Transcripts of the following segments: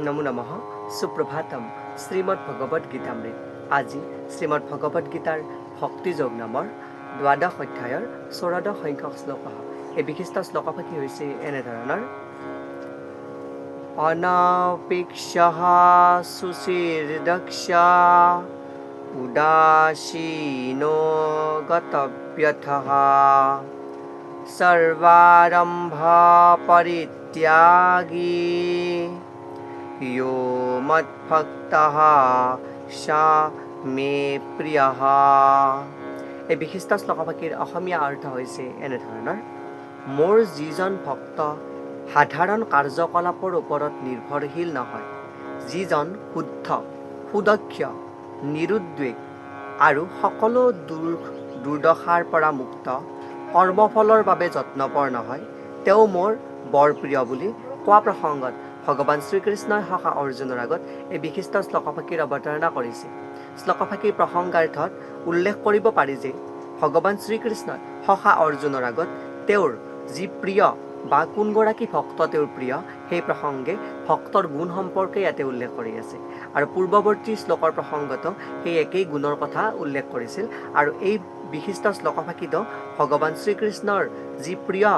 নমো নমঃ সুপ্ৰভাতম শ্ৰীমদ্ ভগবদ গীতামৃত আজি শ্ৰীমদ্ ভগবদ গীতাৰ ভক্তিযোগ নামৰ দ্বাদশ অধ্যায়ৰ ১৪ সংখ্যক শ্লোক এই বিশিষ্ট শ্লোকফাকি হৈছে এনেধৰণৰ অনাপেক্ষঃ সুচিৰ্দক্ষা উদাসীনো গতব্যথঃ সৰ্বাৰম্ভ পৰিত্যাগী यो মদ্ভক্তঃ সা মে প্ৰিয়ঃ। এই বিশিষ্ট শ্লোকফাকিৰ অসমীয়া অৰ্থ হৈছে এনেধৰণৰ মোৰ যিজন ভক্ত সাধাৰণ কাৰ্যকলাপৰ ওপৰত নিৰ্ভৰশীল নহয়, যিজন শুদ্ধ সুদক্ষ নিৰুদ্বেগ আৰু সকলো দুৰ্দশাৰ পৰা মুক্ত কৰ্মফলৰ বাবে যত্নপৰ নহয়, তেওঁ মোৰ বৰ প্ৰিয় বুলি কোৱা প্ৰসংগত ভগৱান শ্ৰীকৃষ্ণই সখা অৰ্জুনৰ আগত এই বিশিষ্ট শ্লোকফাকিৰ অৱতাৰণা কৰিছে। শ্লোকফাকিৰ প্ৰসংগাৰ্থত উল্লেখ কৰিব পাৰি যে ভগৱান শ্ৰীকৃষ্ণই সখা অৰ্জুনৰ আগত তেওঁৰ যি প্ৰিয় বা কোনগৰাকী ভক্ত তেওঁৰ প্ৰিয় সেই প্ৰসংগে ভক্তৰ গুণ সম্পৰ্কে ইয়াতে উল্লেখ কৰি আছে আৰু পূৰ্বৱৰ্তী শ্লোকৰ প্ৰসংগতো সেই একেই গুণৰ কথা উল্লেখ কৰিছিল আৰু এই বিশিষ্ট শ্লোকফাকিতো ভগৱান শ্ৰীকৃষ্ণৰ যি প্ৰিয়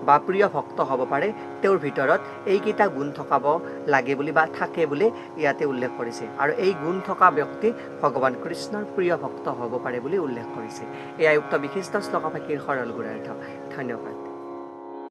বা প্ৰিয় ভক্ত হ'ব পাৰে তেওঁৰ ভিতৰত এইকেইটা গুণ থকাব লাগে বুলি বা থাকে বুলি ইয়াতে উল্লেখ কৰিছে আৰু এই গুণ থকা ব্যক্তি ভগৱান কৃষ্ণৰ প্ৰিয় ভক্ত হ'ব পাৰে বুলি উল্লেখ কৰিছে। এয়াই উক্ত বিশিষ্ট শ্লোকফাকিৰ সৰল গুণাৰ্থ। ধন্যবাদ।